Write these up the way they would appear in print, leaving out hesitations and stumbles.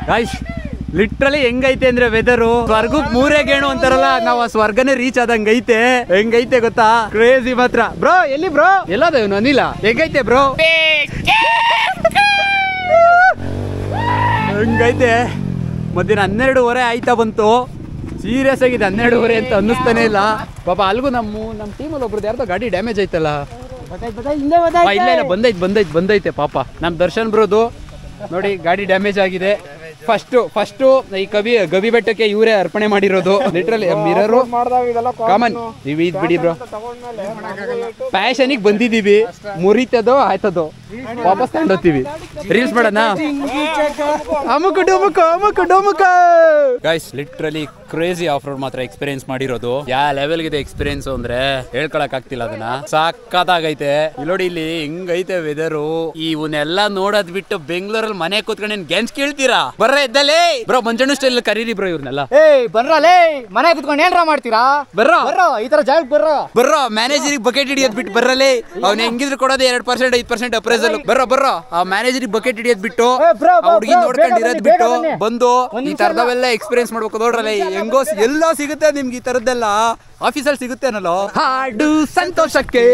Guys literally ಹೆಂಗೈತೆ ಅಂದ್ರೆ weather ಸ್ವರ್ಗಕ್ಕೆ ಮೂರೇ ಗೇಣು ಅಂತಾರಲ್ಲ, ನಾವು ಆ ಸ್ವರ್ಗನೇ ರೀಚ್ ಆದಂಗ ಐತೆ. ಹೆಂಗೈತೆ ಗೊತ್ತಾ, ಕ್ರೇಜಿ ಮಾತ್ರ. ಬ್ರೋ ಎಲ್ಲಿ ಬ್ರೋ, ಎಲ್ಲದ ಇವನು ಅನಿಲ, ಹೆಂಗೈತೆ ಬ್ರೋ? ಹೆಂಗೈತೆ? ಮಧ್ಯಾಹ್ನ 12:30 ಆಯ್ತಾ ಬಂತು. ಸೀರಿಯಸ್ ಆಗಿದೆ 12:30 ಅಂತ ಅನ್ನಿಸ್ತಾನೆ ಇಲ್ಲ ಪಾಪ. ಅಲ್ಗೂ ನಮ್ಮ ಟೀಮಲ್ಲಿ ಒಬ್ರದ್ದು ಯಾರ್ದೋ ಗಾಡಿ ಡ್ಯಾಮೇಜ್ ಆಯ್ತಲ್ಲ. ಇಲ್ಲ ಬಂದೈತೆ ಪಾಪ. ನಮ್ಮ ದರ್ಶನ್ ಬ್ರೋದು ನೋಡಿ ಗಾಡಿ ಡ್ಯಾಮೇಜ್ ಆಗಿದೆ. ಫಸ್ಟ್ ಈ ಗವಿ ಬೆಟ್ಟಕ್ಕೆ ಇವರೇ ಅರ್ಪಣೆ ಮಾಡಿರೋದು. ಲಿಟ್ರಲಿ ಮಿರರ್ ಕಾಮನ್ ಇವ್ ಇದ್ ಬಿಡಿ ಬ್ರೋ, ಪ್ಯಾಷನಿಗೆ ಬಂದಿದೀವಿ, ಮುರಿತದೋ ಆಯ್ತದೋ ವಾಪಸ್ ತಗೊಂಡೋಗ್ತೀವಿ. ರೀಲ್ಸ್ ಮಾಡೋಣ. Guys literally crazy of road ಮಾತ್ರ ಎಕ್ಸ್ಪೀರಿಯನ್ಸ್ ಮಾಡಿರೋದು. ಯಾವ ಲೆವೆಲ್ ಗಿದೆ ಎಕ್ಸ್ಪೀರಿಯನ್ಸ್ ಅಂದ್ರೆ ಹೇಳ್ಕೊಳಕ್ ಆಗ್ತಿಲ್ಲ ಅದನ್ನ. ಸಕ್ಕತ್ತಾಗೈತೆ. ನೋಡಿ ಇಲ್ಲಿ ಹೆಂಗೈತೆ ವೆದರು. ಇವನ್ನೆಲ್ಲ ನೋಡೋದ್ ಬಿಟ್ಟು ಬೆಂಗಳೂರಲ್ಲಿ ಮನೆ ಕೂತ್ಕೊಂಡು ಗೆನ್ಸ್ ಕೇಳ್ತೀರಾ? ಬರ್ರ ಇದ್ದಲ್ಲೇ ಬ್ರೋ, ಮಂಜಣ್ಣ ಸ್ಟೈಲ್ ಕರೀರಿ ಬ್ರೋ ಇವ್ರನ್ನೆಲ್ಲ. ಬರ್ರಲೇ ಮನೆ ಕುತ್ಕೊಂಡು ಏನ್ರ ಮಾಡ್ತೀರಾ? ಬರ್ರೋ ಈ ತರ ಜಾಗ ಬರ್ರೋ ಮ್ಯಾನೇಜರಿಗೆ ಬಕೆಟ್ ಹಿಡಿಯೋದ್ ಬಿಟ್ಟು ಬರ್ರಲೇ. ಅವ್ನ ಹೆಂಗಿದ್ರು ಕೊಡೋದು 2% 5% ಅಪ್ರೈಸಲ್. ಬರ್ರೋ ಆ ಮ್ಯಾನೇಜರಿಗೆ ಬಕೆಟ್ ಹಿಡಿಯೋದ್ ಬಿಟ್ಟು ಹುಡುಗಿ ನೋಡ್ಕೊಂಡಿರೋದ್ ಬಿಟ್ಟು ಬಂದು ಈ ತರದವೆಲ್ಲ ಎಕ್ಸ್ಪೀರಿಯನ್ಸ್ ಮಾಡ್ಬೇಕು. ನೋಡ್ರಲ್ಲ ಹೆಂಗೋ ಎಲ್ಲೋ ಸಿಗುತ್ತೆ ನಿಮ್ಗೆ ಈ ತರದ್ದೆಲ್ಲ ಆಫೀಸಲ್ಲಿ ಸಿಗುತ್ತೇನಲ್ಲೋ. ಹಾಡು ಸಂತೋಷಕ್ಕೆ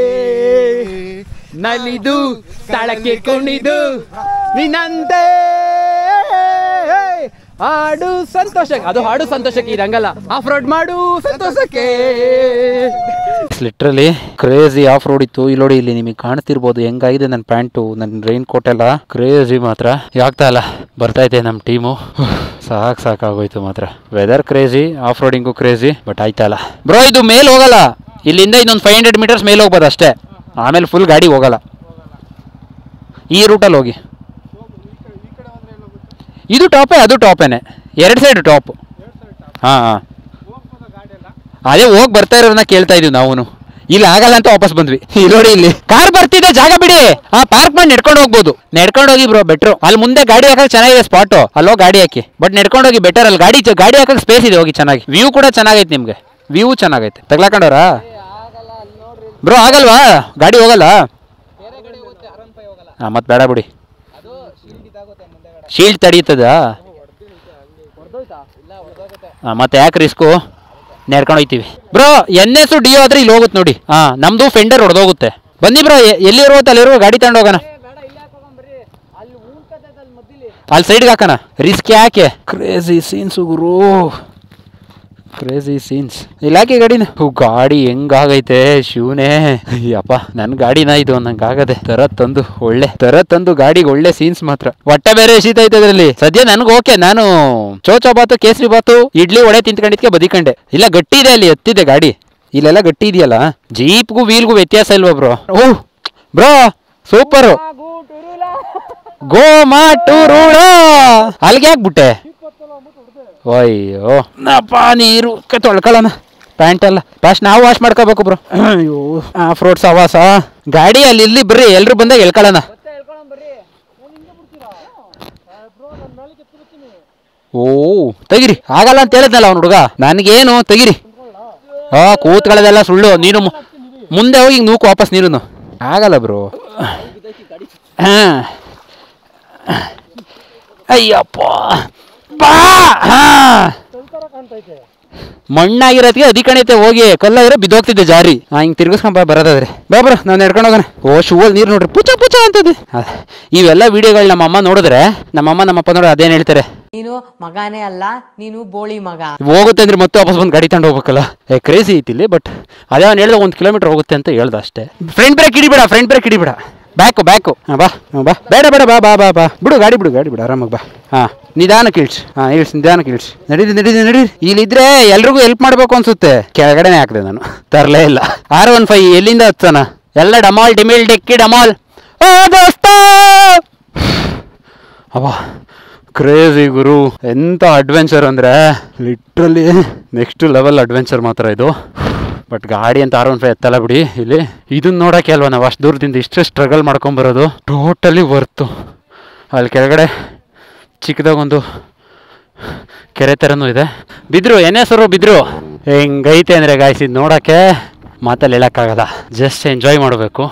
ನಲಿದು ತಾಳಕ್ಕೆ ಕುಣಿದು ನಿನ್ನಂತೆ ಹಾಡು ಸಂತೋಷಕ್ಕೆ, ಅದು ಹಾಡು ಸಂತೋಷಕ್ಕೆ, ಇದಂಗಲ್ಲ ಆಫ್ ರೋಡ್ ಮಾಡು ಸಂತೋಷಕ್ಕೆ. ಲಿಟ್ರಲಿ ಕ್ರೇಜಿ ಆಫ್ ರೋಡ್ ಇತ್ತು. ಇಲ್ಲಿ ನೋಡಿ, ಇಲ್ಲಿ ನಿಮಗೆ ಕಾಣ್ತಿರ್ಬೋದು ಹೆಂಗಾಗಿದೆ ನನ್ನ ಪ್ಯಾಂಟು, ನನ್ನ ರೈನ್ ಕೋಟ್ ಎಲ್ಲ ಕ್ರೇಜಿ ಮಾತ್ರ. ಆಗ್ತಾ ಇಲ್ಲ, ಬರ್ತಾ ಇದೆ ನಮ್ಮ ಟೀಮು. ಸಾಕಾಗೋಯ್ತು ಮಾತ್ರ. Weather crazy, off roading crazy, but ಆಯ್ತಾ ಇಲ್ಲ ಬ್ರೋ. ಇದು ಮೇಲ್ ಹೋಗಲ್ಲ, ಇಲ್ಲಿಂದ ಇನ್ನೊಂದು 500 ಮೀಟರ್ಸ್ ಮೇಲೆ ಹೋಗ್ಬೋದು ಅಷ್ಟೇ, ಆಮೇಲೆ ಫುಲ್ ಗಾಡಿ ಹೋಗಲ್ಲ. ಈ ರೂಟಲ್ಲಿ ಹೋಗಿ. ಇದು ಟಾಪೇ, ಅದು ಟಾಪೇನೆ, 2 ಸೈಡ್ ಟಾಪ್. ಹಾಂ ಅದೇ ಹೋಗಿ ಬರ್ತಾ ಇರೋದನ್ನ ಕೇಳ್ತಾ ಇದೀವಿ ನಾವು. ಇಲ್ಲಿ ಆಗಲ್ಲ ಅಂತ ವಾಪಸ್ ಬಂದ್ವಿ. ಇಲ್ಲಿ ನೋಡಿ, ಇಲ್ಲಿ ಕಾರ್ ಬರ್ತಿದೆ, ಜಾಗ ಬಿಡಿ. ಪಾರ್ಕ್ ಮಾಡಿ ನೆಡ್ಕೊಂಡು ಹೋಗ್ಬೋದು. ನೆಡ್ಕೊಂಡು ಹೋಗಿ ಬ್ರೋ ಬೆಟ್ರು. ಅಲ್ಲಿ ಮುಂದೆ ಗಾಡಿ ಹಾಕಕ್ಕೆ ಚೆನ್ನಾಗಿದೆ ಸ್ಪಾಟು, ಅಲ್ಲೋ ಗಾಡಿ ಹಾಕಿ. ಬಟ್ ನೆಡ್ಕೊಂಡು ಹೋಗಿ ಬೆಟರ್. ಅಲ್ಲಿ ಗಾಡಿ ಹಾಕಕ್ಕೆ ಸ್ಪೇಸ್ ಇದೆ, ಹೋಗಿ ಚೆನ್ನಾಗಿ. ವ್ಯೂ ಕೂಡ ಚೆನ್ನಾಗೈತೆ, ನಿಮ್ಗೆ ವ್ಯೂ ಚೆನ್ನಾಗೈತೆ. ತಗ್ಲಾಕೊಂಡವ್ರಾ ಬ್ರೋ? ಆಗಲ್ವಾ ಗಾಡಿ ಹೋಗಲ್ಲ? ಮತ್ತೆ ಬೇಡ ಬಿಡಿ, ಶೀಲ್ಡ್ ತಡೀತದ. ಮತ್ತೆ ಯಾಕೆ ರಿಸ್ಕು? ನೆಡ್ಕೊಂಡು ಹೋಗ್ತೀವಿ ಬ್ರೋ. NS DO ಆದ್ರೆ ಇಲ್ಲಿ ಹೋಗುತ್ತೆ ನೋಡಿ. ನಮ್ದು ಫೆಂಡರ್ ಹೊಡೆದೋಗುತ್ತೆ. ಬನ್ನಿ ಬ್ರೋ, ಎಲ್ಲಿ ಇರುವತ್ತೆ ಅಲ್ಲಿರುವ ಗಾಡಿ ತಗೊಂಡು ಹೋಗೋಣ. ಅಲ್ಲಿ ಸೈಡ್ಗೆ ಹಾಕೋಣ, ರಿಸ್ಕ್ ಯಾಕೆ? ಕ್ರೇಜಿ ಸೀನ್ಸ್ ಗುರು, ಕ್ರೇಜಿ ಸೀನ್ಸ್. ಇಲ್ಲಿ ಹಾಕಿ ಗಾಡಿನ. ಗಾಡಿ ಹೆಂಗಾಗೈತೆ ಶಿವನೇ ಅಪ್ಪ. ನನ್ನ ಗಾಡಿನ ಇದು ನಂಗಾಗದೆ. ತರ ತಂದು ಗಾಡಿಗೆ ಒಳ್ಳೆ ಸೀನ್ಸ್ ಮಾತ್ರ. ಹೊಟ್ಟೆ ಬೇರೆ ಎಸಿತೈತೆ ಅದ್ರಲ್ಲಿ. ಸದ್ಯ ನನ್ಗೆ ಓಕೆ. ನಾನು ಚೋಚಾ ಬಾತು, ಕೇಸರಿ ಬಾತು, ಇಡ್ಲಿ ವಡೆ ತಿಂತ್ಕೊಂಡಿದ್ಕೆ ಬದಿಕಂಡೆ. ಇಲ್ಲ ಗಟ್ಟಿ ಇದೆ, ಅಲ್ಲಿ ಎತ್ತಿದೆ ಗಾಡಿ. ಇಲ್ಲೆಲ್ಲ ಗಟ್ಟಿ ಇದೆಯಲ್ಲ. ಜೀಪ್ಗೂ ವೀಲ್ಗೂ ವ್ಯತ್ಯಾಸ ಇಲ್ವಾ ಬ್ರೋ? ಓಹ್ ಬ್ರೋ ಸೂಪರು. ಗೋ ಮಾಟೂರುಳ ಅಲ್ಲಿಗೆ ಹಾಕ್ಬಿಟ್ಟೆ. ಅಯ್ಯೋ ನಪ್ಪ, ನೀರು ತೊಳ್ಕೊಳ್ಳೋಣ. ಪ್ಯಾಂಟ್ ಎಲ್ಲ ಫಸ್ಟ್ ನಾವು ವಾಶ್ ಮಾಡ್ಕೋಬೇಕು ಬ್ರೋ. ಅಯ್ಯೋ ಆಫ್ ರೋಡ್ ಸವಾಸ. ಗಾಡಿ ಅಲ್ಲಿ ಇಲ್ಲಿ ಬರ್ರಿ, ಎಲ್ರು ಬಂದಾಗ ಎಳ್ಕೊಳ್ಳೋಣ. ಓ ತೆಗಿರಿ, ಆಗಲ್ಲ ಅಂತ ಹೇಳಿದ್ನಲ್ಲ ಅವ್ನು ಹುಡುಗ. ನನಗೇನು ತೆಗಿರಿ. ಕೂತ್ಕೊಳ್ಳೋದೆಲ್ಲ ಸುಳ್ಳು. ನೀನು ಮುಂದೆ ಹೋಗಿ ನೂಕು ವಾಪಸ್. ನೀರು ಆಗಲ್ಲ ಬ್ರೋ. ಅಯ್ಯಪ್ಪ ಬಾ. ಮಣ್ಣಾಗಿರೋದಕ್ಕೆ ಅದಿಕಣೈತೆ. ಹೋಗಿ ಕಲ್ಲಾಗಿರೋ ಬಿದ್ದೋಗ್ತಿದ್ದೆ ಜಾರಿ. ಹಿಂಗೆ ತಿರ್ಗಿಸ್ಕೊಂಡ್ ಬರೋದಾದ್ರೆ ಬಾ ಬ್ರೋ, ನಾವು ನಡ್ಕೊಂಡು ಹೋಗೋಣ. ಶೂವಲ್ಲಿ ನೀರು ನೋಡ್ರಿ, ಪುಚ ಅಂತದೆ. ಇವೆಲ್ಲ ವಿಡಿಯೋಗಳು ನಮ್ಮಮ್ಮ ನೋಡಿದ್ರೆ, ನಮ್ಮಪ್ಪ ನೋಡ್ರಿ ಅದೇನು ಹೇಳ್ತಾರೆ, ನೀನು ಮಗನೇ ಅಲ್ಲ, ನೀನು ಬೋಳಿ ಮಗ. ಹೋಗುತ್ತೆ ಅಂದ್ರೆ ಮತ್ತೆ ವಾಪಸ್ ಬಂದು ಗಾಡಿ ತಗೊಂಡು ಹೋಗ್ಬೇಕಲ್ಲ. ಕ್ರೇಜಿ ಐತಿಲ್ಲಿ. ಬಟ್ ಅದೇ ಅವ್ನು ಹೇಳ್ದ 1 ಕಿಲೋಮೀಟರ್ ಹೋಗುತ್ತೆ ಅಂತ ಹೇಳ್ದ ಅಷ್ಟೇ. Front brake ಹಿಡಿಬೇಡ. ಬ್ಯಾಕು ಬಾ ಬೇಡ ಬಾ ಬಿಡು ಗಾಡಿ ಬಿಡು ಆರಾಮಾಗಿ ಬಾ. ನಿಧಾನಕ್ಕೆ ಇಳ್ಸಿ. ನಿಧಾನಕ್ಕೆ ಇಳ್ಸಿ. ನಡೀರಿ. ಇಲ್ಲಿದ್ರೆ ಎಲ್ರಿಗೂ ಹೆಲ್ಪ್ ಮಾಡ್ಬೇಕು ಅನ್ಸುತ್ತೆ. ಕೆಳಗಡೆನೆ ಹಾಕಿದೆ ನಾನು, ತರಲೇ ಇಲ್ಲ. 615 ಎಲ್ಲಿಂದ ಹತ್ತಾನ? ಎಲ್ಲ ಡಮಾಲ್ ಡಿಮಿಲ್ ಡಿಕ್ಕಿ ಡಮಾಲ್. ದೋಸ್ತ ಅಬ್ಬಾ ಕ್ರೇಜಿ ಗುರು. ಎಂತ ಅಡ್ವೆಂಚರ್ ಅಂದ್ರೆ ಲಿಟ್ರಲಿ ನೆಕ್ಸ್ಟ್ ಲೆವೆಲ್ ಅಡ್ವೆಂಚರ್ ಮಾತ್ರ ಇದು. ಬಟ್ ಗಾಡಿ ಅಂತ 615 ಎತ್ತಲ್ಲ ಬಿಡಿ. ಇಲ್ಲಿ ಇದನ್ನ ನೋಡೋಕೆ ಅಲ್ವಾ ನಾವು ಅಷ್ಟು ದೂರದಿಂದ ಇಷ್ಟೇ ಸ್ಟ್ರಗಲ್ ಮಾಡ್ಕೊಂಬರೋದು. ಟೋಟಲಿ ವರ್ತು. ಅಲ್ಲಿ ಕೆಳಗಡೆ ಚಿಕ್ಕದಾಗೊಂದು ಕೆರೆ ಥರನೂ ಇದೆ. ಬಿದ್ರು NS ಬಿದ್ರು. ಹೆಂಗೈತೆ ಅಂದರೆ ಗಾಯ್ಸ್, ಇದು ನೋಡೋಕ್ಕೆ ಮಾತಲ್ಲಿ ಹೇಳೋಕ್ಕಾಗಲ್ಲ. ಜಸ್ಟ್ ಎಂಜಾಯ್ ಮಾಡಬೇಕು.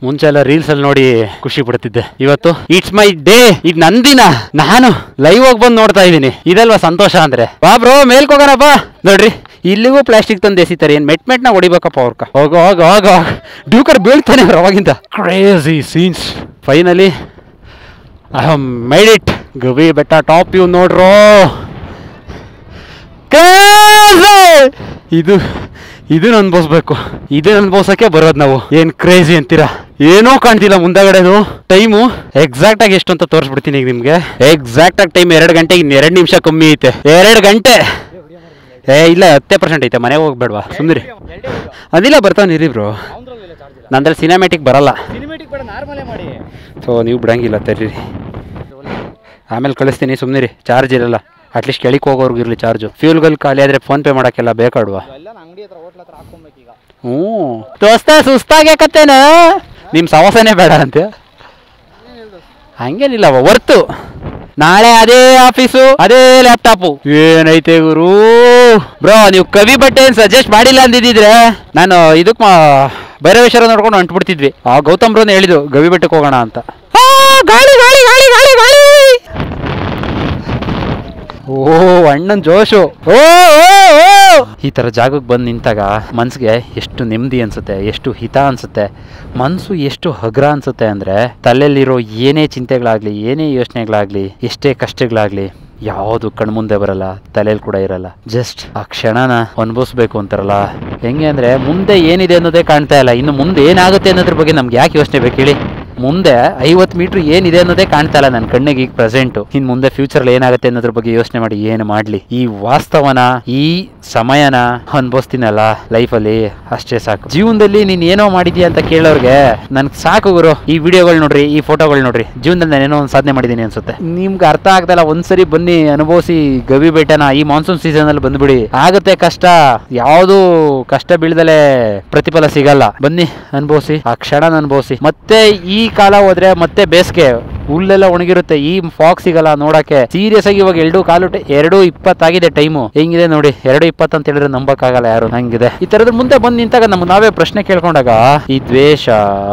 ಮುಂಚೆ ಎಲ್ಲ ರೀಲ್ಸ್ ಅಲ್ಲಿ ನೋಡಿ ಖುಷಿ ಪಡ್ತಿದ್ದೆ. ಇವತ್ತು ಇಟ್ಸ್ ಮೈ ಡೇ, ಇದು ನಂದಿನ, ನಾನು ಲೈವ್ ಆಗಿ ಬಂದು ನೋಡ್ತಾ ಇದ್ದೀನಿ. ಇದಲ್ವಾ ಸಂತೋಷ ಅಂದ್ರೆ. ಬಾ ಬ್ರೋ ಮೇಲ್ಕ್ ಹೋಗೋಣ ಬಾ. ನೋಡ್ರಿ ಇಲ್ಲಿಗೂ ಪ್ಲಾಸ್ಟಿಕ್ ತಂದು ಎಸಿತಾರೆ. ಏನ್ ಮೆಟ್ನ ಹೊಡಿಬೇಕಪ್ಪ ಅವ್ರಕ. ಹೋಗ ಡ್ಯೂಕರ್ ಬೀಳ್ತಾನೆ ಅವ್ರು ಅವಾಗಿಂದ. Crazy scenes. Finally I have made it. Gavi Betta top view ನೋಡ್ರೋ. ಇದನ್ನ ಅನ್ಭವಿಸ್ಬೇಕು. ಇದನ್ನ ಅನ್ಭವಿಸಕ್ಕೆ ಬರೋದು ನಾವು. ಏನ್ ಕ್ರೇಜಿ ಅಂತೀರಾ? ಏನೋ ಕಾಣ್ತಿಲ್ಲ ಮುಂದಗಡೆದು. ಟೈಮು ಎಕ್ಸಾಕ್ಟ್ ಆಗಿ ಎಷ್ಟು ಅಂತ ತೋರಿಸ್ಬಿಡ್ತೀನಿ ಈಗ ನಿಮ್ಗೆ. ಎಕ್ಸಾಕ್ಟ್ ಆಗಿ ಟೈಮ್ 2 ಗಂಟೆ, ಇನ್ನು 2 ನಿಮಿಷ ಕಮ್ಮಿ ಐತೆ. 2 ಗಂಟೆ ಇಲ್ಲ 10% ಐತೆ. ಮನೆಗೆ ಹೋಗ್ಬೇಡ್ವಾ ಸುಮ್ಮನೆ. ಅದಿಲ್ಲ ಬರ್ತಾವನಿರಿ ಬ್ರೋ. ನಂದ್ರಲ್ಲಿ ಸಿನಿಮ್ಯಾಟಿಕ್ ಬರಲ್ಲ. ಸೊ ನೀವು ಬಿಡಂಗಿಲ್ಲ ತರ್ರಿ. ಆಮೇಲೆ ಕಳಿಸ್ತೀನಿ ಸುಮ್ಮನಿರಿ. ಚಾರ್ಜ್ ಇರಲ್ಲ. ಅಟ್ಲೀಸ್ಟ್ ಕೆಳಕ್ಕೆ ಹೋಗೋರ್ಗು ಇರಲಿ ಚಾರ್ಜು. ಫ್ಯೂಲ್ಗಳು ಖಾಲಿ ಆದರೆ ಫೋನ್ಪೇ ಮಾಡೋಕ್ಕೆಲ್ಲ ಬೇಕಾಡುವ. ಹ್ಞೂ ದೋಸ್ತ ಸುಸ್ತಾಗ್ಯಾಕತ್ತೇನ. ನಿಮ್ಮ ಸವಾಸನೇ ಬೇಡ ಅಂತೆ. ಹಂಗೇನಿಲ್ಲವ ವರ್ತು. ನಾಳೆ ಅದೇ ಆಫೀಸು, ಅದೇ ಲ್ಯಾಪ್ಟಾಪು. ಏನೈತೆ ಗುರು ಬ್ರೋ. ನೀವು ಕವಿ ಬಟ್ಟೆ ಏನು ಸಜೆಸ್ಟ್ ಮಾಡಿಲ್ಲ ಅಂದಿದ್ರೆ ನಾನು ಇದಕ್ಕೆ ಭೈರವೇಶ್ವರ ನೋಡ್ಕೊಂಡು ಹೊಂಟ್ಬಿಡ್ತಿದ್ವಿ. ಆ ಗೌತಮ್ ಬ್ರೋನೇ ಹೇಳಿದ್ರು ಗವಿ ಬೆಟ್ಟಕ್ಕೆ ಹೋಗೋಣ ಅಂತ. ಗಾಳಿ ಗಾಳಿ ಗಾಳಿ ಗಾಳಿ ಗಾಳಿ. ಓ ಅಣ್ಣನ್ ಜೋಶು. ಓ ಈ ಥರ ಜಾಗಕ್ಕೆ ಬಂದು ನಿಂತಾಗ ಮನ್ಸಿಗೆ ಎಷ್ಟು ನೆಮ್ಮದಿ ಅನ್ಸುತ್ತೆ, ಎಷ್ಟು ಹಿತ ಅನ್ಸುತ್ತೆ. ಮನಸ್ಸು ಎಷ್ಟು ಹಗುರ ಅನ್ಸುತ್ತೆ ಅಂದರೆ ತಲೆಯಲ್ಲಿರೋ ಏನೇ ಚಿಂತೆಗಳಾಗಲಿ, ಏನೇ ಯೋಚನೆಗಳಾಗಲಿ, ಎಷ್ಟೇ ಕಷ್ಟಗಳಾಗಲಿ ಯಾವುದು ಕಣ್ಮುಂದೆ ಬರಲ್ಲ, ತಲೆಯಲ್ಲಿ ಕೂಡ ಇರಲ್ಲ. ಜಸ್ಟ್ ಆ ಕ್ಷಣನ ಅನುಭವಿಸ್ಬೇಕು ಅಂತಾರಲ್ಲ. ಹೆಂಗೆ ಅಂದರೆ ಮುಂದೆ ಏನಿದೆ ಅನ್ನೋದೇ ಕಾಣ್ತಾ ಇಲ್ಲ. ಇನ್ನು ಮುಂದೆ ಏನಾಗುತ್ತೆ ಅನ್ನೋದ್ರ ಬಗ್ಗೆ ನಮ್ಗೆ ಯಾಕೆ ಯೋಚನೆ ಬೇಕು ಹೇಳಿ? ಮುಂದೆ 50 ಮೀಟ್ರ್ ಏನಿದೆ ಅನ್ನೋದೇ ಕಾಣ್ತಾ ಇಲ್ಲ ನನ್ನ ಕಣ್ಣಿಗೆ ಈಗ ಪ್ರೆಸೆಂಟು. ಇನ್ನು ಮುಂದೆ ಫ್ಯೂಚರಲ್ಲಿ ಏನಾಗುತ್ತೆ ಅನ್ನೋದ್ರ ಬಗ್ಗೆ ಯೋಚನೆ ಮಾಡಿ ಏನು ಮಾಡಲಿ? ಈ ವಾಸ್ತವನ, ಈ ಸಮಯನ ಅನ್ಭವಿಸ್ತೀನಲ್ಲ ಲೈಫಲ್ಲಿ, ಅಷ್ಟೇ ಸಾಕು. ಜೀವನದಲ್ಲಿ ನೀನು ಏನೋ ಮಾಡಿದ್ಯಾ ಅಂತ ಕೇಳೋರ್ಗೆ ನನ್ಗೆ ಸಾಕು ಗುರು. ಈ ವಿಡಿಯೋಗಳು ನೋಡ್ರಿ, ಈ ಫೋಟೋಗಳು ನೋಡ್ರಿ, ಜೀವನದಲ್ಲಿ ನಾನು ಏನೋ ಒಂದು ಸಾಧನೆ ಮಾಡಿದ್ದೀನಿ ಅನ್ಸುತ್ತೆ. ನಿಮ್ಗೆ ಅರ್ಥ ಆಗ್ದಲ್ಲ, ಒಂದ್ಸರಿ ಬನ್ನಿ ಅನುಭವಿಸಿ ಗವಿ ಬೆಟ್ಟನ. ಈ ಮಾನ್ಸೂನ್ ಸೀಸನ್ ಅಲ್ಲಿ ಬಂದ್ಬಿಡಿ. ಆಗುತ್ತೆ ಕಷ್ಟ, ಯಾವುದು ಕಷ್ಟ ಬೀಳ್ದಲೆ ಪ್ರತಿಫಲ ಸಿಗಲ್ಲ. ಬನ್ನಿ ಅನುಭವಿಸಿ, ಆ ಕ್ಷಣನ ಅನುಭವಿಸಿ. ಮತ್ತೆ ಈ ಕಾಲ ಹೋದ್ರೆ ಮತ್ತೆ ಬೇಸಿಗೆ, ಹುಲ್ಲೆಲ್ಲ ಒಣಗಿರುತ್ತೆ, ಈ ಫಾಗ್ ಸಿಗಲ್ಲ ನೋಡಕ್ಕೆ. ಸೀರಿಯಸ್ ಆಗಿ ಇವಾಗ 2:20 ಆಗಿದೆ ಟೈಮು. ಹೆಂಗಿದೆ ನೋಡಿ, 2:20 ಅಂತ ಹೇಳಿದ್ರೆ ನಂಬಕ್ಕಾಗಲ್ಲ ಯಾರು. ಹಂಗಿದೆ. ಈ ತರದ ಮುಂದೆ ಬಂದು ನಿಂತಾಗ ನಮ್ಗೆ ನಾವೇ ಪ್ರಶ್ನೆ ಕೇಳ್ಕೊಂಡಾಗ ಈ ದ್ವೇಷ,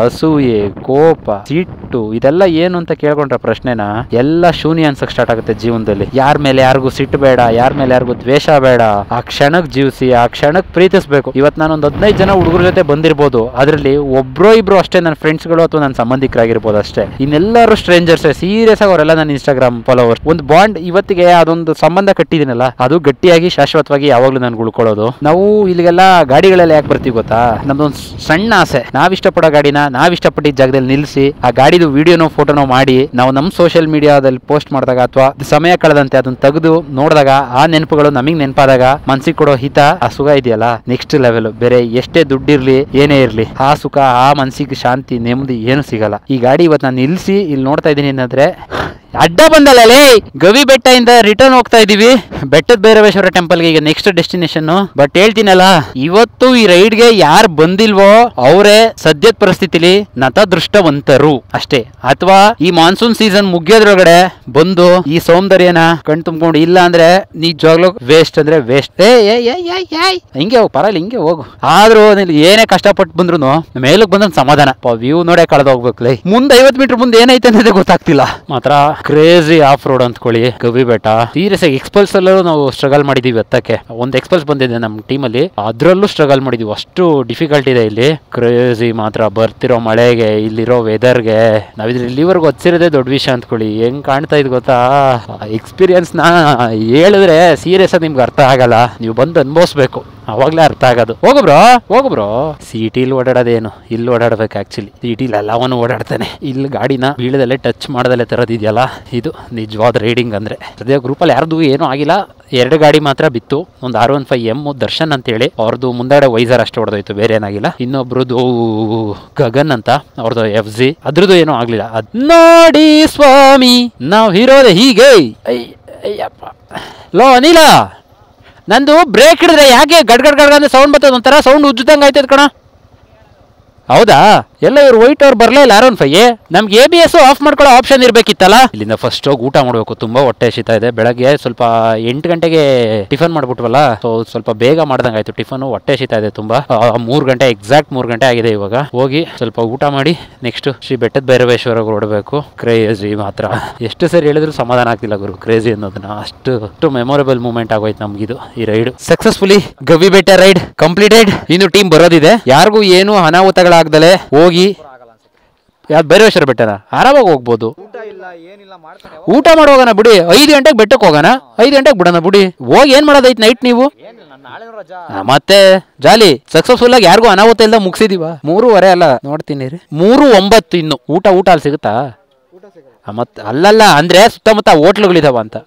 ಅಸೂಯೆ, ಕೋಪ, ಸಿಟ್ಟು ಇದೆಲ್ಲ ಏನು ಅಂತ ಕೇಳ್ಕೊಂಡ್ರೆ ಪ್ರಶ್ನೆನ ಎಲ್ಲ ಶೂನ್ಯ ಅನ್ಸಕ್ ಸ್ಟಾರ್ಟ್ ಆಗುತ್ತೆ ಜೀವನದಲ್ಲಿ. ಯಾರ ಮೇಲೆ ಯಾರಿಗೂ ಸಿಟ್ಟು ಬೇಡ, ಯಾರ ಮೇಲೆ ಯಾರಿಗೂ ದ್ವೇಷ ಬೇಡ. ಆ ಕ್ಷಣಕ್ ಜೀವಿಸಿ, ಆ ಕ್ಷಣಕ್ ಪ್ರೀತಿಸ್ಬೇಕು. ಇವತ್ತು ನಾನೊಂದು 15 ಜನ ಹುಡುಗರ ಜೊತೆ ಬಂದಿರ್ಬೋದು, ಅದರಲ್ಲಿ ಒಬ್ರೋ ಇಬ್ರು ಅಷ್ಟೇ ನನ್ನ ಫ್ರೆಂಡ್ಸ್ಗಳು ಅಥವಾ ನನ್ನ ಸಂಬಂಧಿಕರಾಗಿರ್ಬೋದು ಅಷ್ಟೇ. ಇನ್ನೆಲ್ಲರೂ ಸ್ಟ್ರೇಂಜರ್ಸ್. ಸೀರಿಯಸ್ ಆಗಿ ಅವರೆಲ್ಲ ನನ್ನ ಇನ್ಸ್ಟಾಗ್ರಾಮ್ ಫಾಲೋವರ್ಸ್. ಒಂದು ಬಾಂಡ್ ಇವತ್ತಿಗೆ ಅದೊಂದು ಸಂಬಂಧ ಕಟ್ಟಿದೀನಲ್ಲ, ಅದು ಗಟ್ಟಿಯಾಗಿ ಶಾಶ್ವತವಾಗಿ ಯಾವಾಗ್ಲೂ ನನ್ಗೆ ಉಳ್ಕೊಳ್ಳೋದು. ನಾವು ಇಲ್ಲಿಗೆಲ್ಲ ಗಾಡಿಗಳೆಲ್ಲ ಯಾಕೆ ಬರ್ತೀವಿ ಗೊತ್ತಾ? ನಮ್ದೊಂದು ಸಣ್ಣ ಆಸೆ, ನಾವ್ ಇಷ್ಟಪಡೋ ಗಾಡಿನ ನಾವ್ ಇಷ್ಟಪಟ್ಟಿದ್ದ ಜಾಗದಲ್ಲಿ ನಿಲ್ಲಿಸಿ ಆ ಗಾಡಿದು ವಿಡಿಯೋನೋ ಫೋಟೋನೋ ಮಾಡಿ ನಾವು ನಮ್ಮ ಸೋಷಿಯಲ್ ಮೀಡಿಯಾದಲ್ಲಿ ಪೋಸ್ಟ್ ಮಾಡಿದಾಗ ಅಥವಾ ಸಮಯ ಕಳೆದಂತೆ ಅದನ್ನ ತೆಗೆದು ನೋಡಿದಾಗ ಆ ನೆನಪುಗಳು ನಮಗ್ ನೆನಪಾದಾಗ ಮನ್ಸಿಗೆ ಕೊಡೋ ಹಿತ, ಆ ಸುಖ ಇದೆಯಲ್ಲ ನೆಕ್ಸ್ಟ್ ಲೆವೆಲ್. ಬೇರೆ ಎಷ್ಟೇ ದುಡ್ಡಿರ್ಲಿ ಏನೇ ಇರ್ಲಿ, ಆ ಸುಖ, ಆ ಮನ್ಸಿಗೆ ಶಾಂತಿ, ನೆಮ್ಮದಿ ಏನು ಸಿಗಲ್ಲ. ಈ ಗಾಡಿ ಇವತ್ತು ನಾನು ನಿಲ್ಲಿಸಿ ಇಲ್ಲಿ ನೋಡ್ತಾ ಇದ್ದೀನಿ ಏನಂದ್ರೆ ಅಡ್ಡ ಬಂದಲ್ಲೇ ಗವಿ ಬೆಟ್ಟ ಇಂದ ರಿಟರ್ನ್ ಹೋಗ್ತಾ ಇದೀವಿ ಬೆಟ್ಟದ ಭೈರವೇಶ್ವರ ಟೆಂಪಲ್ಗೆ. ಈಗ ನೆಕ್ಸ್ಟ್ ಡೆಸ್ಟಿನೇಷನ್. ಬಟ್ ಹೇಳ್ತೀನಲ್ಲ, ಇವತ್ತು ಈ ರೈಡ್ಗೆ ಯಾರು ಬಂದಿಲ್ವೋ ಅವರೇ ಸದ್ಯದ ಪರಿಸ್ಥಿತಿಲಿ ನತದೃಷ್ಟವಂತರು ಅಷ್ಟೇ. ಅಥವಾ ಈ ಮಾನ್ಸೂನ್ ಸೀಸನ್ ಮುಗಿಯೋದ್ರೊಳಗಡೆ ಬಂದು ಈ ಸೌಂದರ್ಯನ ಕಣ್ ತುಂಬ್ಕೊಂಡು ಇಲ್ಲ ಅಂದ್ರೆ ನಿಜವಾಗ್ಲೂ ವೇಸ್ಟ್ ಅಂದ್ರೆ ವೇಸ್ಟ್. ಹಿಂಗೆ ಹೋಗ್ ಪರಲ್ಲ, ಹಿಂಗೆ ಹೋಗು. ಆದ್ರೂ ಏನೇ ಕಷ್ಟಪಟ್ಟು ಬಂದ್ರು ಮೇಲಕ್ ಬಂದ ಸಮಾಧಾನ. ವ್ಯೂ ನೋಡೇ ಕಳೆದ ಹೋಗ್ಬೇಕಲ್ಲ. ಮುಂದೆ 50 ಮೀಟರ್ ಮುಂದೆ ಏನೈತೆ ಅನ್ನೋದೇ ಗೊತ್ತಾಗ್ತಿಲ್ಲ. ಮಾತ್ರ ಕ್ರೇಜಿ ಆಫ್ ರೋಡ್ ಅಂದ್ಕೊಳ್ಳಿ ಗವಿ ಬೆಟ್ಟ. ಸೀರಿಯಸ್ ಆಗಿ ಎಕ್ಸ್ಪಲ್ಸ್ ಅಲ್ಲೂ ನಾವು ಸ್ಟ್ರಗಲ್ ಮಾಡಿದೀವಿ ಹತ್ತಕ್ಕೆ. ಒಂದು ಎಕ್ಸ್ಪಲ್ಸ್ ಬಂದಿದೆ ನಮ್ಮ ಟೀಮಲ್ಲಿ, ಅದ್ರಲ್ಲೂ ಸ್ಟ್ರಗಲ್ ಮಾಡಿದೀವಿ. ಅಷ್ಟು ಡಿಫಿಕಲ್ಟ್ ಇದೆ ಇಲ್ಲಿ. ಕ್ರೇಜಿ ಮಾತ್ರ. ಬರ್ತಿರೋ ಮಳೆಗೆ, ಇಲ್ಲಿರೋ ವೆದರ್ಗೆ ನಾವಿದ್ರೆ ಇಲ್ಲಿವರೆಗೂ ಹಚ್ಚಿರೋದೇ ದೊಡ್ಡ ವಿಷಯ ಅಂದ್ಕೊಳ್ಳಿ. ಹೆಂಗ್ ಕಾಣ್ತಾ ಇದ್ ಗೊತ್ತಾ? ಎಕ್ಸ್ಪೀರಿಯನ್ಸ್ ನ ಹೇಳಿದ್ರೆ ಸೀರಿಯಸ್ ಆಗಿ ನಿಮ್ಗೆ ಅರ್ಥ ಆಗಲ್ಲ. ನೀವು ಬಂದು ಅನ್ಭವಿಸ್ಬೇಕು, ಅವಾಗ್ಲೇ ಅರ್ಥ ಆಗೋದು. ಹೋಗು ಬ್ರೋ. ಸಿಟಿಲಿ ಓಡಾಡೋದೇನು, ಇಲ್ಲಿ ಓಡಾಡ್ಬೇಕು. ಆಕ್ಚುಲಿ ಸಿಟಿಲಿ ಎಲ್ಲವನ್ನೂ ಓಡಾಡ್ತಾನೆ. ಇಲ್ಲಿ ಗಾಡಿನ ಬೀಳದಲ್ಲೇ ಟಚ್ ಮಾಡದಲ್ಲೇ ತರೋದಿದೆಯಲ್ಲ, ಇದು ನಿಜವಾದ ರೈಡಿಂಗ್ ಅಂದ್ರೆ. ಸದ್ಯ ಗ್ರೂಪಲ್ಲಿ ಯಾರ್ದು ಏನೂ ಆಗಿಲ್ಲ. 2 ಗಾಡಿ ಮಾತ್ರ ಬಿತ್ತು. ಒಂದು R15M ದರ್ಶನ್ ಅಂತೇಳಿ, ಅವ್ರದ್ದು ಮುಂದಾಡೆ ವೈಸರ್ ಅಷ್ಟೇ ಹೊಡೆದೋಯ್ತು, ಬೇರೆ ಏನಾಗಿಲ್ಲ. ಇನ್ನೊಬ್ರದ್ದು ಗಗನ್ ಅಂತ, ಅವ್ರದ್ದು FZ, ಅದ್ರದ್ದು ಏನೂ ಆಗ್ಲಿಲ್ಲ. ಅದ್ ನೋಡಿ ಸ್ವಾಮಿ, ನಾವ್ ಇರೋದೆ ಹೀಗೆ. ಅಯ್ಯಪ್ಪ ಲೋ ಅನಿಲ, ನಂದು ಬ್ರೇಕ್ ಹಿಡಿದ್ರೆ ಯಾಕೆ ಗಡ್ ಗಡ್ ಗಡ್ ಅಂದ್ರೆ ಸೌಂಡ್ ಬರ್ತದ? ಒಂಥರ ಸೌಂಡ್ ಉಜ್ಜದಂಗ ಆಯ್ತದ ಕಣ. ಹೌದಾ? ಎಲ್ಲ ಇವ್ರು ವೈಟ್ ಅವ್ರು ಬರ್ಲೇ ಇಲ್ಲ R15 ನಮ್ಗೆ ABS ಆಫ್ ಮಾಡ್ಕೊಳ್ಳೋ ಆಪ್ಷನ್ ಇರ್ಬೇಕಿತ್ತಲ್ಲ. ಇಲ್ಲಿಂದ ಫಸ್ಟ್ ಹೋಗಿ ಊಟ ಮಾಡಬೇಕು, ತುಂಬಾ ಹೊಟ್ಟೆ ಹಸಿತಾ ಇದೆ. ಬೆಳಗ್ಗೆ ಸ್ವಲ್ಪ 8 ಗಂಟೆಗೆ ಟಿಫನ್ ಮಾಡ್ಬಿಟ್ವಲ್ಲ, ಸೊ ಸ್ವಲ್ಪ ಬೇಗ ಮಾಡ್ದಂಗೆ ಆಯ್ತು ಟಿಫನ್. ಹೊಟ್ಟೆ ಹಸಿತಾ ಇದೆ ತುಂಬಾ. 3 ಗಂಟೆ ಎಕ್ಸಾಕ್ಟ್ 3 ಗಂಟೆ ಆಗಿದೆ ಇವಾಗ. ಹೋಗಿ ಸ್ವಲ್ಪ ಊಟ ಮಾಡಿ ನೆಕ್ಸ್ಟ್ ಶ್ರೀ ಬೆಟ್ಟದ ಭೈರವೇಶ್ವರ ಹೊರಡಬೇಕು. ಕ್ರೇಜಿ ಮಾತ್ರ ಎಷ್ಟು ಸರಿ ಹೇಳಿದ್ರು ಸಮಾಧಾನ ಆಗ್ತಿಲ್ಲ ಗುರು. ಕ್ರೇಜಿ ಅನ್ನೋದನ್ನ ಅಷ್ಟು ಮೆಮೊರೇಬಲ್ ಮೂಮೆಂಟ್ ಆಗೋಯ್ತು ನಮ್ಗಿದು. ಈ ರೈಡ್ ಸಕ್ಸಸ್ಫುಲಿ ಗವಿ ಬೆಟ್ಟ ರೈಡ್ ಕಂಪ್ಲೀಟೆಡ್. ಇನ್ನು ಟೀಮ್ ಬರೋದಿದೆ. ಯಾರಿಗೂ ಏನು ಅನಾಹುತಗಳಾಗ್ದಲೆ ಹೋಗಿ ಯಾವ್ದು ಭೈರವೇಶ್ವರ ಬೆಟ್ಟನ ಆರಾಮಾಗಿ ಹೋಗ್ಬೋದು. ಊಟ ಮಾಡೋಗೋಣ ಬಿಡಿ. 5 ಗಂಟೆಗೆ ಬೆಟ್ಟಕ್ಕೆ ಹೋಗೋಣ, 5 ಗಂಟೆಗೆ ಬಿಡೋಣ ಬಿಡಿ. ಹೋಗಿ ಏನ್ ಮಾಡೋದೈತ್ ನೈಟ್ ನೀವು ಮತ್ತೆ ಜಾಲಿ. ಸಕ್ಸಸ್ಫುಲ್ ಆಗಿ ಯಾರಿಗೂ ಅನಾಹುತ ಇಲ್ದ ಮುಗಿಸಿದೀವ. 3:15 ಅಲ್ಲ ನೋಡ್ತೀನಿ ರೀ, 3:09 ಇನ್ನು. ಊಟ ಅಲ್ಲಿ ಸಿಗುತ್ತಾ? ಮತ್ತೆ ಅಲ್ಲಲ್ಲ ಅಂದ್ರೆ ಸುತ್ತಮುತ್ತ ಹೋಟ್ಲುಗಳಿದಾವ ಅಂತ.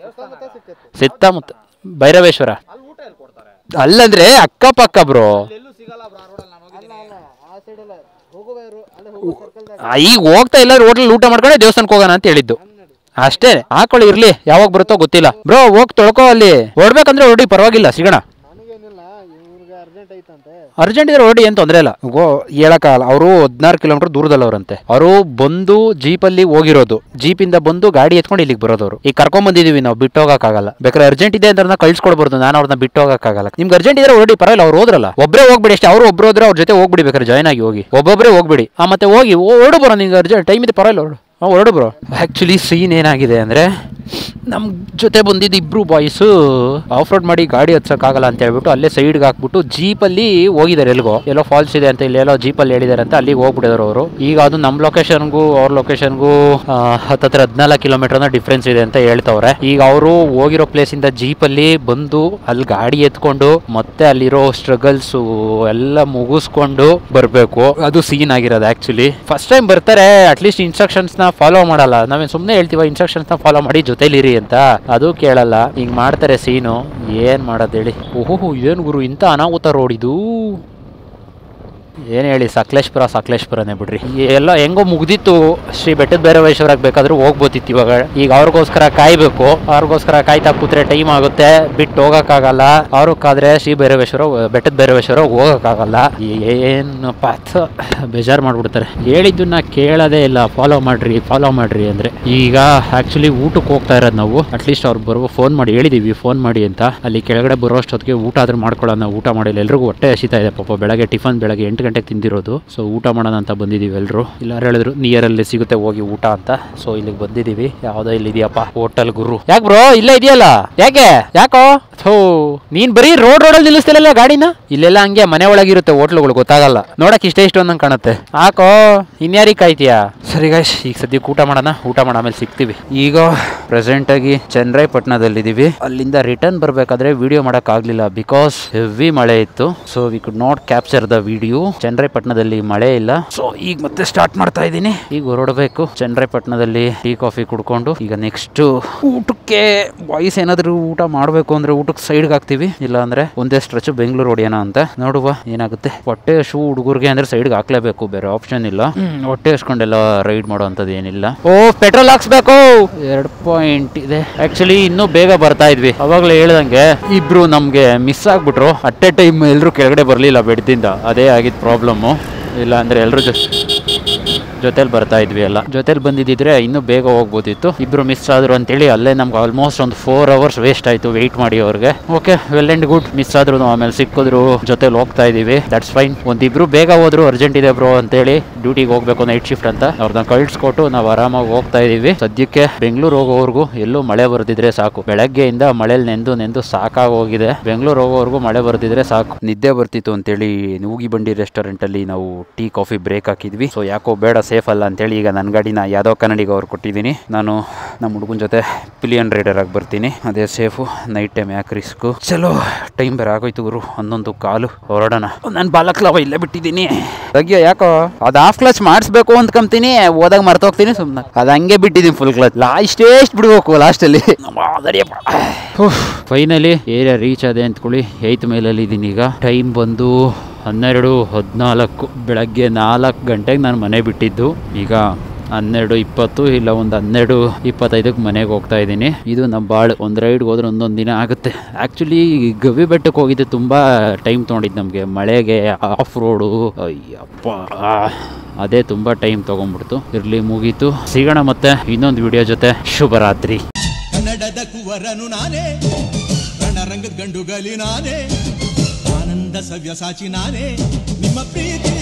ಸುತ್ತಮುತ್ತ ಭೈರವೇಶ್ವರ ಅಲ್ಲಂದ್ರೆ ಅಕ್ಕಪಕ್ಕ ಬ್ರೋ. ಈಗ ಹೋಗ್ತಾ ಇಲ್ಲ ಹೋಟೆಲ್ ಊಟ ಮಾಡ್ಕೊಂಡೆ ದೇವಸ್ಥಾನಕ್ಕೆ ಹೋಗೋಣ ಅಂತ ಹೇಳಿದ್ದು ಅಷ್ಟೇ. ಹಾಕೊಳ್ಳಿ ಇರ್ಲಿ, ಯಾವಾಗ ಬರುತ್ತೋ ಗೊತ್ತಿಲ್ಲ. ಬ್ರೋ ಹೋಗಿ ತೊಳ್ಕೋ, ಅಲ್ಲಿ ಹೊಡ್ಬೇಕಂದ್ರೆ ಹೊಡಿ, ಪರವಾಗಿಲ್ಲ ಸಿಗೋಣ. ಅರ್ಜೆಂಟ್ ಇದ್ರೆ ಹೊಡಿ, ಏನ್ ತೊಂದ್ರೆ ಇಲ್ಲ. ಹೇಳಕ್ಕಾಗಲ್ಲ. ಅವರು 16 ಕಿಲೋಮೀಟರ್ ದೂರದಲ್ಲವ್ರಂತೆ. ಅವರು ಬಂದು ಜೀಪಲ್ಲಿ ಹೋಗಿರೋದು, ಜೀಪಿಂದ ಬಂದು ಗಾಡಿ ಎತ್ಕೊಂಡು ಇಲ್ಲಿಗೆ ಬರೋದವ್ರು. ಈಗ ಕರ್ಕೊಂಡ್ ಬಂದಿದೀವಿ ನಾವು, ಬಿಟ್ಟು ಹೋಗಕ್ಕಾಗಲ್ಲ. ಬೇಕಾದ್ರೆ ಅರ್ಜೆಂಟ್ ಇದೆ ಅಂತ ಕಳ್ಸ್ಕೊಡ್ಬಾರ್ದು, ನಾನು ಅವ್ರನ್ನ ಬಿಟ್ಟು ಹೋಗಕ್ಕಾಗಲ್ಲ. ನಿಮ್ಗೆ ಅರ್ಜೆಂಟ್ ಇದ್ರೆ ಹೊಡಿ, ಪರವಾಗಿಲ್ಲ. ಅವ್ರು ಹೋದ್ರಲ್ಲ, ಒಬ್ಬರೇ ಹೋಗ್ಬಿಡಿ ಅಷ್ಟೇ. ಅವ್ರು ಒಬ್ರು ಹೋದ್ರೆ ಅವ್ರ ಜೊತೆ ಹೋಗ್ಬಿಡಿ, ಬೇಕಾದ್ರೆ ಜಾಯ್ನ್ ಆಗಿ ಹೋಗಿ. ಒಬ್ಬೊಬ್ಬರೇ ಹೋಗ್ಬಿಡಿ. ಮತ್ತೆ ಹೋಗಿ ಹೊರಡು ಬರೋ, ನಿಮ್ಗೆ ಅರ್ಜೆಂಟ್ ಟೈಮ್ ಇದೆ, ಪರವಾಗಿಲ್ಲ ಹೊರಡು. ಹೊರಡು ಬ್ರೋ. ಆಕ್ಚುಲಿ ಸೀನ್ ಏನಾಗಿದೆ ಅಂದ್ರೆ, ನಮ್ ಜೊತೆ ಬಂದಿದ್ದು ಇಬ್ರು ಬಾಯ್ಸು ಆಫ್ ರೋಡ್ ಮಾಡಿ ಗಾಡಿ ಹತ್ಸಕ್ಕಾಗಲ್ಲ ಅಂತ ಹೇಳ್ಬಿಟ್ಟು ಅಲ್ಲೇ ಸೈಡ್ಗೆ ಹಾಕ್ಬಿಟ್ಟು ಜೀಪಲ್ಲಿ ಹೋಗಿದ್ದಾರೆ. ಎಲ್ಲೋ ಫಾಲ್ಸ್ ಇದೆ ಅಂತ, ಇಲ್ಲೆಲ್ಲೋ ಜೀಪಲ್ಲಿ ಹೇಳಿದಾರೆ ಅಂತ ಅಲ್ಲಿಗೆ ಹೋಗ್ಬಿಟ್ಟಿದ್ರು ಅವರು. ಈಗ ಅದು ನಮ್ಮ ಲೊಕೇಶನ್ಗೂ ಅವ್ರ ಲೊಕೇಶನ್ಗೂ 14 ಕಿಲೋಮೀಟರ್ ಡಿಫ್ರೆನ್ಸ್ ಇದೆ ಅಂತ ಹೇಳ್ತವ್ರೆ. ಈಗ ಅವರು ಹೋಗಿರೋ ಪ್ಲೇಸ್ ಇಂದ ಜೀಪಲ್ಲಿ ಬಂದು ಅಲ್ಲಿ ಗಾಡಿ ಎತ್ಕೊಂಡು ಮತ್ತೆ ಅಲ್ಲಿರೋ ಸ್ಟ್ರಗಲ್ಸ್ ಎಲ್ಲ ಮುಗಿಸ್ಕೊಂಡು ಬರ್ಬೇಕು. ಅದು ಸೀನ್ ಆಗಿರೋದು. ಆಕ್ಚುಲಿ ಫಸ್ಟ್ ಟೈಮ್ ಬರ್ತಾರೆ, ಅಟ್ಲೀಸ್ಟ್ ಇನ್ಸ್ಟ್ರಕ್ಷನ್ಸ್ ನ ಫಾಲೋ ಮಾಡಲ್ಲ. ನಾವೇನ್ ಸುಮ್ನೆ ಹೇಳ್ತೀವ ಇನ್ಸ್ಟ್ರಕ್ಷನ್ಸ್ ನ ಫಾಲೋ ಮಾಡಿ ಜೊತೆಲಿರಿ ಅಂತ, ಅದು ಕೇಳಲ್ಲ. ಹಿಂಗ್ ಮಾಡ್ತಾರೆ ಸೀನು. ಏನ್ ಮಾಡೋದು ಹೇಳಿ. ಓಹೋ ಏನ್ ಗುರು ಇಂತ ಅನಾಹುತ ರೋಡ್ ಇದು. ಏನ್ ಹೇಳಿ, ಸಕಲೇಶ್ಪುರನೇ ಬಿಡ್ರಿ. ಎಲ್ಲ ಹೆಂಗೋ ಮುಗ್ದಿತ್ತು. ಶ್ರೀ ಬೆಟ್ಟದ ಭೈರವೇಶ್ವರಕ್ಕೆ ಬೇಕಾದ್ರೂ ಹೋಗ್ಬೋತಿತ್ತು. ಇವಾಗ ಈಗ ಅವ್ರಿಗೋಸ್ಕರ ಕಾಯ್ಬೇಕು. ಅವ್ರಿಗೋಸ್ಕರ ಕಾಯ್ತಾ ಕೂತ್ರೆ ಟೈಮ್ ಆಗುತ್ತೆ, ಬಿಟ್ಟು ಹೋಗಕ್ಕಾಗಲ್ಲ. ಅವ್ರಕ್ಕಾದ್ರೆ ಶ್ರೀ ಬೆಟ್ಟದ ಭೈರವೇಶ್ವರ ಹೋಗಕ್ಕಾಗಲ್ಲ. ಏನಪ್ಪ ಬೇಜಾರು ಮಾಡ್ಬಿಡ್ತಾರೆ. ಹೇಳಿದ್ದನ್ನ ಕೇಳೋದೇ ಇಲ್ಲ. ಫಾಲೋ ಮಾಡ್ರಿ ಅಂದ್ರೆ. ಈಗ ಆಕ್ಚುಲಿ ಊಟಕ್ಕೆ ಹೋಗ್ತಾ ಇರೋದು ನಾವು. ಅಟ್ಲೀಸ್ಟ್ ಅವ್ರು ಬರುವ ಫೋನ್ ಮಾಡಿ ಹೇಳಿದೀವಿ, ಫೋನ್ ಮಾಡಿ ಅಂತ. ಅಲ್ಲಿ ಕೆಳಗಡೆ ಬರೋ ಅಷ್ಟೊತ್ತಿಗೆ ಊಟ ಆದ್ರೂ ಮಾಡ್ಕೊಳ್ಳೋಣ. ಊಟ ಮಾಡಿಲ್ಲ, ಎಲ್ರಿಗೂ ಹೊಟ್ಟೆ ಹಸಿತಾ ಇದೆ ಪಾಪ. ಬೆಳಗ್ಗೆ ಟಿಫನ್ 8 ಗಂಟೆಗೆ ತಿಂದಿರೋದು. ಸೊ ಊಟ ಮಾಡೋಣ ಅಂತ ಬಂದಿದೀವಿ ಎಲ್ರು. ಇಲ್ಲಾರು ಹೇಳಿದ್ರು ನಿಯರಲ್ಲಿ ಸಿಗುತ್ತೆ ಹೋಗಿ ಊಟ ಅಂತ. ಸೊ ಇಲ್ಲಿಗೆ ಬಂದಿದೀವಿ. ಯಾವ್ದೋ ಇಲ್ಲಿ ಇದೆಯಪ್ಪ ಹೋಟೆಲ್ ಗುರು. ಯಾಕೆ ಬ್ರೋ ಇಲ್ಲೇ ಇದೆಯಲ್ಲ, ಯಾಕೋ ನೀನ್ ಬರೀ ರೋಡಲ್ಲಿ ನಿಲ್ಲಿಸ್ತಿಲ್ಲ ಗಾಡಿನ. ಇಲ್ಲೆಲ್ಲ ಹಂಗೆ ಮನೆ ಒಳಗಿರುತ್ತೆ ಹೋಟ್ಲುಗಳು, ಗೊತ್ತಾಗಲ್ಲ. ನೋಡಕ್ ಇಷ್ಟ ಒಂದಂಗೆ ಕಾಣುತ್ತೆ. ಹಾಕೋ ಇನ್ಯಾರಿಗೆ ಕಾಯ್ತೀಯಾ? ಸರಿ ಗಾಯ್ಸ್, ಈಗ ಸದ್ಯಕ್ಕೆ ಊಟ ಮಾಡೋಣ. ಊಟ ಮಾಡಿ ಆಮೇಲೆ ಸಿಗ್ತೀವಿ. ಈಗ ಪ್ರೆಸೆಂಟ್ ಆಗಿ ಚನ್ನರಾಯಪಟ್ಟಣದಲ್ಲಿದ್ದೀವಿ. ಅಲ್ಲಿಂದ ರಿಟರ್ನ್ ಬರ್ಬೇಕಾದ್ರೆ ವಿಡಿಯೋ ಮಾಡಕ್ ಆಗ್ಲಿಲ್ಲ, ಬಿಕಾಸ್ ಹೆವಿ ಮಳೆ ಇತ್ತು. So we could not capture the video. ಚನ್ನರಾಯಪಟ್ಟಣದಲ್ಲಿ ಮಳೆ ಇಲ್ಲ. ಸೊ ಈಗ ಮತ್ತೆ ಸ್ಟಾರ್ಟ್ ಮಾಡ್ತಾ ಇದ್ದೀನಿ. ಈಗ ಹೊರಡಬೇಕು. ಚನ್ನರಾಯಪಟ್ಟಣದಲ್ಲಿ ಟೀ ಕಾಫಿ ಕುಡ್ಕೊಂಡು ಈಗ ನೆಕ್ಸ್ಟ್ ಊಟಕ್ಕೆ. ಬಾಯ್ಸ್ ಏನಾದ್ರು ಊಟ ಮಾಡ್ಬೇಕು ಅಂದ್ರೆ ಊಟಕ್ಕೆ ಸೈಡ್ಗೆ ಹಾಕ್ತಿವಿ, ಇಲ್ಲ ಅಂದ್ರೆ ಒಂದೇ ಸ್ಟ್ರೆಚ್ ಬೆಂಗಳೂರು ಹೊಡಿಯೋಣ ಅಂತ. ನೋಡುವ ಏನಾಗುತ್ತೆ. ಹೊಟ್ಟೆ ಹಸು ಹುಡುಗರಿಗೆ ಅಂದ್ರೆ ಸೈಡ್ಗೆ ಹಾಕ್ಲೇಬೇಕು, ಬೇರೆ ಆಪ್ಷನ್ ಇಲ್ಲ. ಹೊಟ್ಟೆ ಹಸ್ಕೊಂಡೆಲ್ಲ ರೈಡ್ ಮಾಡೋಂಥದ್ದು ಏನಿಲ್ಲ. ಪೆಟ್ರೋಲ್ ಹಾಕ್ಸ್ಬೇಕು. 2 ಪಾಯಿಂಟ್ ಇದೆ. ಆಕ್ಚುಲಿ ಇನ್ನೂ ಬೇಗ ಬರ್ತಾ ಇದ್ವಿ. ಅವಾಗ್ಲೇ ಹೇಳ್ದಂಗೆ ಇಬ್ರು ನಮ್ಗೆ ಮಿಸ್ ಆಗ್ಬಿಟ್ರು. ಅಟ್ ಎ ಟೈಮ್ ಎಲ್ರು ಕೆಳಗಡೆ ಬರ್ಲಿಲ್ಲ ಬೆಡ್ದಿಂದ. ಅದೇ ಆಗಿದ್ ಪ್ರಾಬ್ಲಮ್ಮು. ಇಲ್ಲ ಅಂದ್ರೆ ಎಲ್ರು ಜೊತೆಲಿ ಬರ್ತಾ ಇದ್ವಿ. ಎಲ್ಲ ಜೊತೆಲಿ ಬಂದಿದ್ರೆ ಇನ್ನೂ ಬೇಗ ಹೋಗ್ಬೋದಿತ್ತು. ಇಬ್ರು ಮಿಸ್ ಆದ್ರು ಅಂತೇಳಿ ಅಲ್ಲೇ ನಮ್ಗೆ ಆಲ್ಮೋಸ್ಟ್ ಒಂದು 4 hours ವೇಸ್ಟ್ ಆಯ್ತು ವೆಯ್ಟ್ ಮಾಡಿ ಅವ್ರಿಗೆ. Okay, well and good. Miss ಆದ್ರು ಆಮೇಲೆ ಸಿಕ್ಕಿದ್ರು, ಜೊತೆಲಿ ಹೋಗ್ತಾ ಇದೀವಿ. That's fine. ಒಂದಿಬ್ರು ಬೇಗ ಹೋದ್ರು, ಅರ್ಜೆಂಟ್ ಇದೆ ಬ್ರೋ ಅಂತೇಳಿ, ಡ್ಯೂಟಿಗೆ ಹೋಗ್ಬೇಕು ನೈಟ್ ಶಿಫ್ಟ್ ಅಂತ ಅವ್ರನ್ನ ಕಳ್ಸ್ಕೊಟ್ಟು ನಾವು ಆರಾಮಾಗಿ ಹೋಗ್ತಾ ಇದೀವಿ. ಸದ್ಯಕ್ಕೆ ಬೆಂಗಳೂರು ಹೋಗೋವರೆಗೂ ಎಲ್ಲೂ ಮಳೆ ಬರ್ದಿದ್ರೆ ಸಾಕು. ಬೆಳಗ್ಗೆಯಿಂದ ಮಳೆಯಲ್ಲಿ ನೆಂದು ಸಾಕಾಗಿ ಹೋಗಿದೆ. ಬೆಂಗಳೂರು ಹೋಗೋವರೆಗೂ ಮಳೆ ಬರ್ದಿದ್ರೆ ಸಾಕು. ನಿದ್ದೆ ಬರ್ತಿತ್ತು ಅಂತೇಳಿ ನೂಗಿ ಬಂಡಿ ರೆಸ್ಟೋರೆಂಟ್ ಅಲ್ಲಿ ನಾವು ಟೀ ಕಾಫಿ ಬ್ರೇಕ್ ಹಾಕಿದ್ವಿ. ಸೊ ಯಾಕೋ ಬೇಡ, ಸೇಫ್ ಅಲ್ಲ ಅಂತೇಳಿ ಈಗ ನನ್ನ ಗಾಡಿನ ಯಾವ್ದೋ ಕನ್ನಡಿಗೆ ಅವ್ರು ಕೊಟ್ಟಿದ್ದೀನಿ. ನಾನು ನಮ್ಮ ಹುಡುಗನ ಜೊತೆ ಪಿಲಿಯನ್ ರೈಡರ್ ಆಗಿ ಬರ್ತೀನಿ, ಅದೇ ಸೇಫು. ನೈಟ್ ಟೈಮ್ ಯಾಕೆ ರಿಸ್ಕು. ಚಲೋ, ಟೈಮ್ ಬೇರೆ ಆಗೋಯ್ತು ಗುರು. 11:15 ಹೊರಡೋಣ. ನಾನು ಬಾಲಕ್ಲವ ಇಲ್ಲೇ ಬಿಟ್ಟಿದ್ದೀನಿ. ಬಗ್ಗೆ ಯಾಕೋ ಅದು ಹಾಫ್ ಕ್ಲಚ್ ಮಾಡಿಸ್ಬೇಕು ಅಂದ್ಕೊಂತೀನಿ, ಹೋದಾಗ ಮರ್ತೋಗ್ತೀನಿ ಸುಮ್ಮನೆ. ಅದು ಹಂಗೆ ಬಿಟ್ಟಿದ್ದೀನಿ ಫುಲ್ ಕ್ಲಚ್. ಲಾಸ್ಟ್ ಬಿಡ್ಬೇಕು ಲಾಸ್ಟಲ್ಲಿ. ಫೈನಲಿ ಏರಿಯಾ ರೀಚ್ ಆದೆ ಅಂದ್ಕೊಳ್ಳಿ. 8th ಮೈಲಲ್ಲಿ ಇದ್ದೀನಿ ಈಗ. ಟೈಮ್ ಬಂದು 12:14. ಬೆಳಗ್ಗೆ 4 ಗಂಟೆಗೆ ನಾನು ಮನೆ ಬಿಟ್ಟಿದ್ದು. ಈಗ 12:20 ಇಲ್ಲ ಒಂದು 12:25 ಮನೆಗೆ ಹೋಗ್ತಾ ಇದ್ದೀನಿ. ಇದು ನಮ್ಮ ಬಾಳು. ಒಂದು ರೈಡ್ಗೆ ಹೋದ್ರೆ ಒಂದೊಂದು ದಿನ ಆಗುತ್ತೆ. ಆ್ಯಕ್ಚುಲಿ ಗವಿ ಬೆಟ್ಟಕ್ಕೆ ಹೋಗಿದ್ದೆ, ತುಂಬ ಟೈಮ್ ತೊಗೊಂಡಿದ್ದು ನಮಗೆ. ಮಳೆಗೆ ಆಫ್ ರೋಡು, ಅಯ್ಯಪ್ಪ ಅದೇ ತುಂಬ ಟೈಮ್ ತೊಗೊಂಡ್ಬಿಡ್ತು. ಇರಲಿ, ಮುಗೀತು. ಸಿಗೋಣ ಮತ್ತೆ ಇನ್ನೊಂದು ವಿಡಿಯೋ ಜೊತೆ. ಶುಭರಾತ್ರಿ. ಕನ್ನಡದ ಕುವರನು ನಾನೇ, ರಣರಂಗದ ಗಂಡುಗಲಿ ನಾನೇ, ಆನಂದ ಸವ್ಯಸಾಚಿ ನಾನೇ, ನಿಮ್ಮ ಪ್ರೀತಿ